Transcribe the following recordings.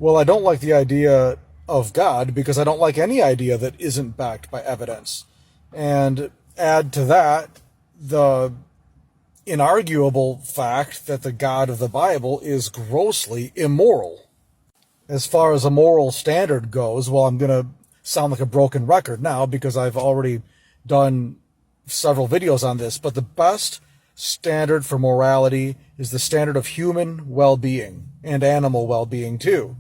Well, I don't like the idea of God because I don't like any idea that isn't backed by evidence. And add to that the inarguable fact that the God of the Bible is grossly immoral. As far as a moral standard goes, well, I'm going to sound like a broken record now because I've already done several videos on this, but the best standard for morality is the standard of human well-being and animal well-being too.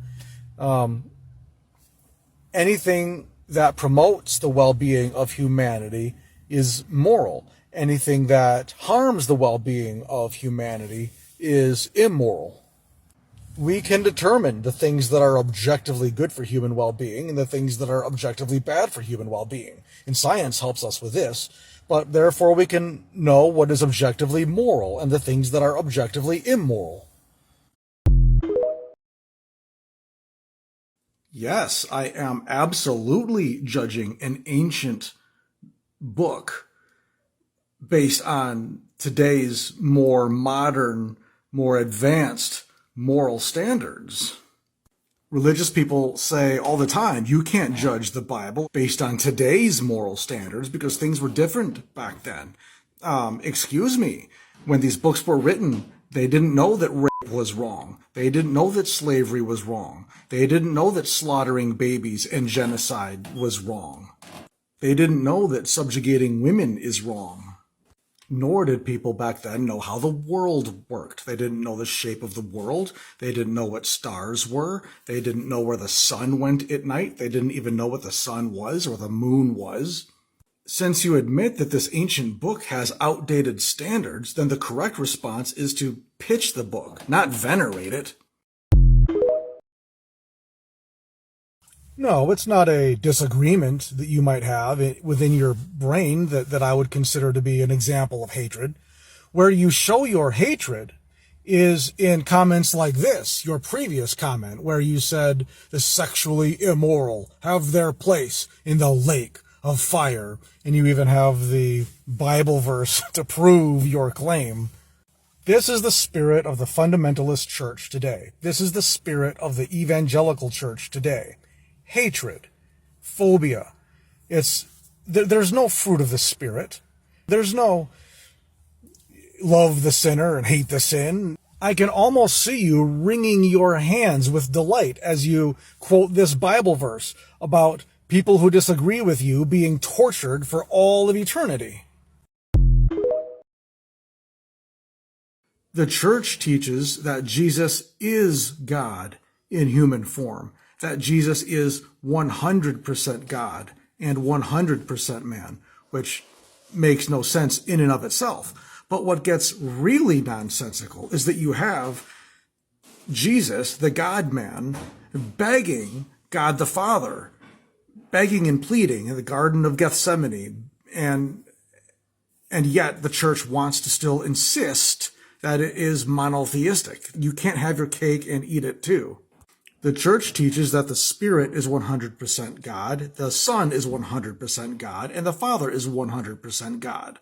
Anything that promotes the well-being of humanity is moral. Anything that harms the well-being of humanity is immoral. We can determine the things that are objectively good for human well-being and the things that are objectively bad for human well-being. And science helps us with this, but therefore we can know what is objectively moral and the things that are objectively immoral. Yes, I am absolutely judging an ancient book based on today's more modern, more advanced moral standards. Religious people say all the time, you can't judge the Bible based on today's moral standards because things were different back then. Excuse me, when these books were written, they didn't know that rape was wrong. They didn't know that slavery was wrong. They didn't know that slaughtering babies and genocide was wrong. They didn't know that subjugating women is wrong. Nor did people back then know how the world worked. They didn't know the shape of the world. They didn't know what stars were. They didn't know where the sun went at night. They didn't even know what the sun was or the moon was. Since you admit that this ancient book has outdated standards, then the correct response is to pitch the book, not venerate it. No, it's not a disagreement that you might have within your brain that I would consider to be an example of hatred. Where you show your hatred is in comments like this, your previous comment, where you said the sexually immoral have their place in the lake of fire, and you even have the Bible verse to prove your claim. This is the spirit of the fundamentalist church today. This is the spirit of the evangelical church today. Hatred, phobia. There's no fruit of the Spirit. There's no love the sinner and hate the sin. I can almost see you wringing your hands with delight as you quote this Bible verse about people who disagree with you being tortured for all of eternity. The church teaches that Jesus is God in human form, that Jesus is 100% God and 100% man, which makes no sense in and of itself. But what gets really nonsensical is that you have Jesus, the God-man, begging God the Father, begging and pleading in the Garden of Gethsemane, and yet the church wants to still insist that it is monotheistic. You can't have your cake and eat it too. The church teaches that the Spirit is 100% God, the Son is 100% God, and the Father is 100% God.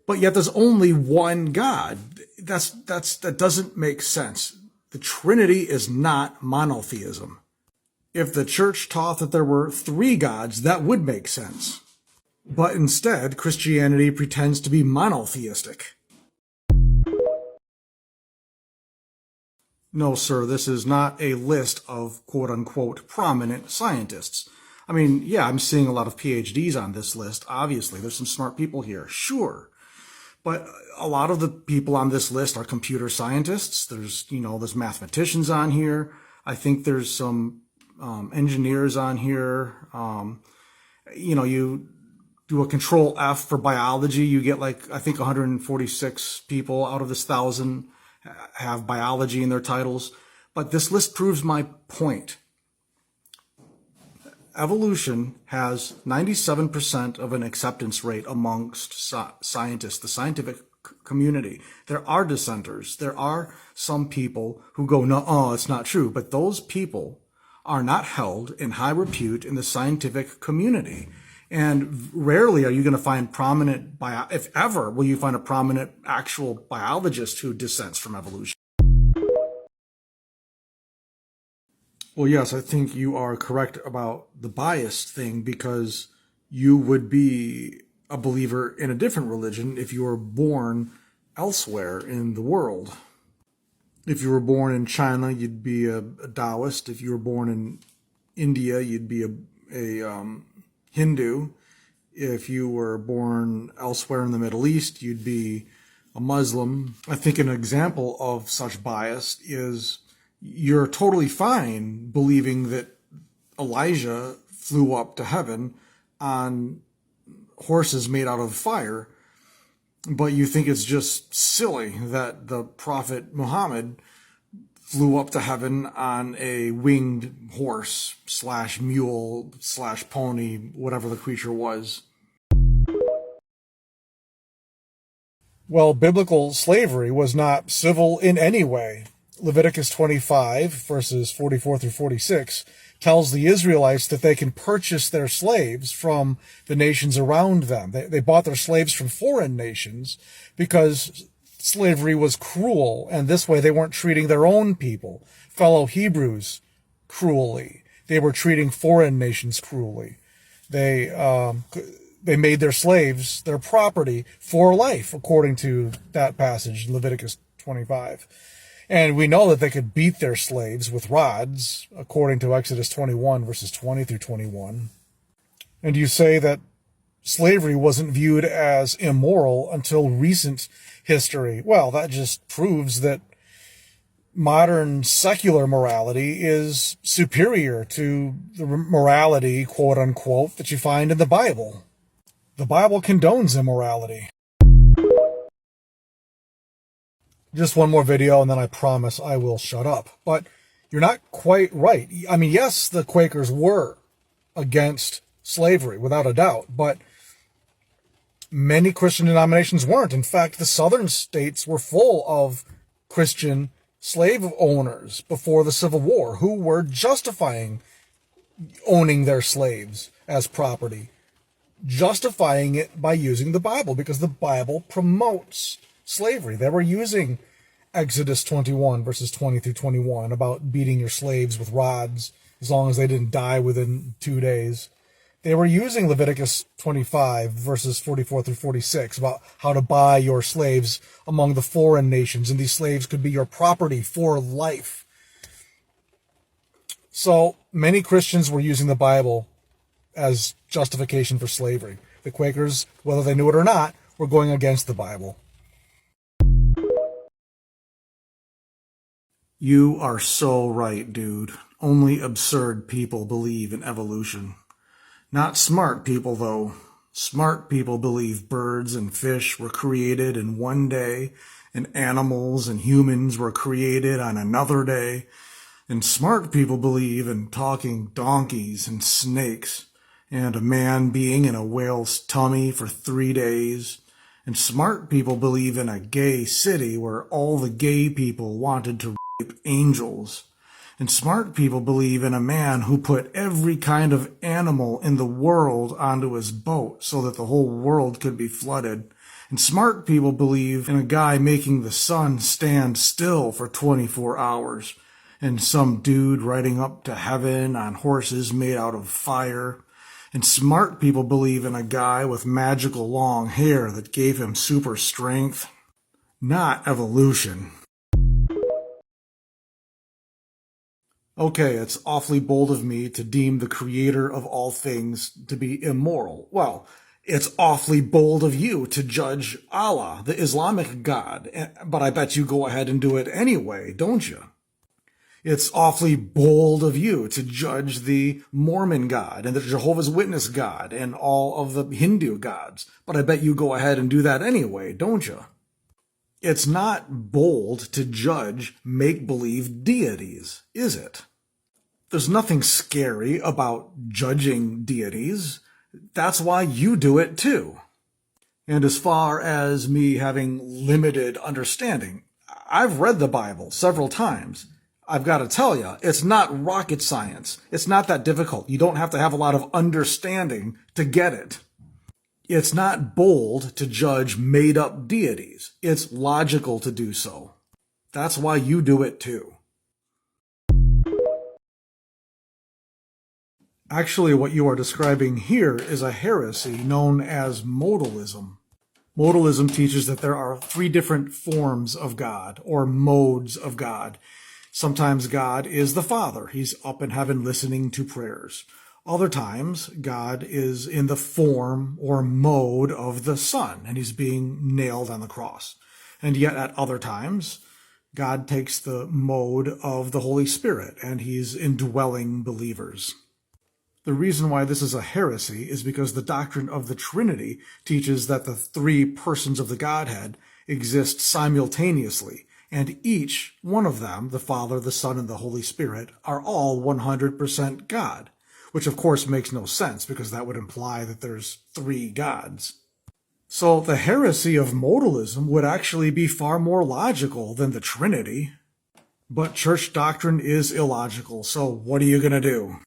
But yet there's only one God. That doesn't make sense. The Trinity is not monotheism. If the church taught that there were three gods, that would make sense. But instead, Christianity pretends to be monotheistic. No, sir, this is not a list of quote-unquote prominent scientists. I mean, yeah, I'm seeing a lot of PhDs on this list. Obviously, there's some smart people here, sure. But a lot of the people on this list are computer scientists. There's mathematicians on here. I think there's some engineers on here. You do a control F for biology, you get I think 146 people out of this 1,000 have biology in their titles. But this list proves my point. Evolution has 97% of an acceptance rate amongst scientists, the scientific community. There are dissenters. There are some people who go, no, it's not true. But those people are not held in high repute in the scientific community. And rarely are you going to find prominent, if ever, will you find a prominent actual biologist who dissents from evolution. Well, yes, I think you are correct about the biased thing because you would be a believer in a different religion if you were born elsewhere in the world. If you were born in China, you'd be a Taoist. If you were born in India, you'd be a Hindu. If you were born elsewhere in the Middle East, you'd be a Muslim. I think an example of such bias is you're totally fine believing that Elijah flew up to heaven on horses made out of fire, but you think it's just silly that the prophet Muhammad flew up to heaven on a winged horse slash mule slash pony, whatever the creature was. Well, biblical slavery was not civil in any way. Leviticus 25, verses 44 through 46, tells the Israelites that they can purchase their slaves from the nations around them. They bought their slaves from foreign nations because slavery was cruel, and this way they weren't treating their own people, fellow Hebrews, cruelly. They were treating foreign nations cruelly. They made their slaves their property for life, according to that passage in Leviticus 25. And we know that they could beat their slaves with rods, according to Exodus 21, verses 20 through 21. And you say that slavery wasn't viewed as immoral until recent history. Well, that just proves that modern secular morality is superior to the morality, quote unquote, that you find in the Bible. The Bible condones immorality. Just one more video and then I promise I will shut up. But you're not quite right. I mean, yes, the Quakers were against slavery, without a doubt, but many Christian denominations weren't. In fact, the southern states were full of Christian slave owners before the Civil War who were justifying owning their slaves as property, justifying it by using the Bible because the Bible promotes slavery. They were using Exodus 21, verses 20 through 21, about beating your slaves with rods as long as they didn't die within 2 days. They were using Leviticus 25, verses 44 through 46, about how to buy your slaves among the foreign nations, and these slaves could be your property for life. So many Christians were using the Bible as justification for slavery. The Quakers, whether they knew it or not, were going against the Bible. You are so right, dude. Only absurd people believe in evolution. Not smart people, though. Smart people believe birds and fish were created in one day, and animals and humans were created on another day. And smart people believe in talking donkeys and snakes, and a man being in a whale's tummy for 3 days. And smart people believe in a gay city where all the gay people wanted to rape angels. And smart people believe in a man who put every kind of animal in the world onto his boat so that the whole world could be flooded. And smart people believe in a guy making the sun stand still for 24 hours. And some dude riding up to heaven on horses made out of fire. And smart people believe in a guy with magical long hair that gave him super strength. Not evolution. Okay, it's awfully bold of me to deem the creator of all things to be immoral. Well, it's awfully bold of you to judge Allah, the Islamic God, but I bet you go ahead and do it anyway, don't you? It's awfully bold of you to judge the Mormon God and the Jehovah's Witness God and all of the Hindu gods, but I bet you go ahead and do that anyway, don't you? It's not bold to judge make-believe deities, is it? There's nothing scary about judging deities. That's why you do it too. And as far as me having limited understanding, I've read the Bible several times. I've got to tell you, it's not rocket science. It's not that difficult. You don't have to have a lot of understanding to get it. It's not bold to judge made-up deities. It's logical to do so. That's why you do it too. Actually, what you are describing here is a heresy known as modalism. Modalism teaches that there are three different forms of God, or modes of God. Sometimes God is the Father. He's up in heaven listening to prayers. Other times, God is in the form or mode of the Son, and he's being nailed on the cross. And yet at other times, God takes the mode of the Holy Spirit, and he's indwelling believers. The reason why this is a heresy is because the doctrine of the Trinity teaches that the three persons of the Godhead exist simultaneously, and each one of them, the Father, the Son, and the Holy Spirit, are all 100% God, which of course makes no sense because that would imply that there's three gods. So the heresy of modalism would actually be far more logical than the Trinity. But church doctrine is illogical, so what are you going to do?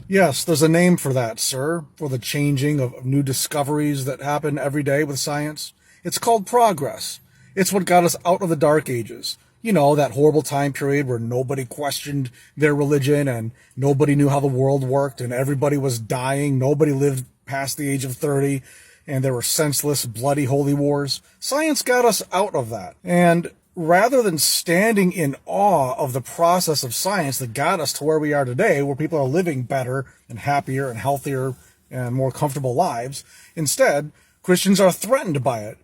Yes, there's a name for that, sir, for the changing of new discoveries that happen every day with science. It's called progress. It's what got us out of the Dark Ages. You know, that horrible time period where nobody questioned their religion and nobody knew how the world worked and everybody was dying. Nobody lived past the age of 30 and there were senseless, bloody holy wars. Science got us out of that. And rather than standing in awe of the process of science that got us to where we are today, where people are living better and happier and healthier and more comfortable lives, instead, Christians are threatened by it.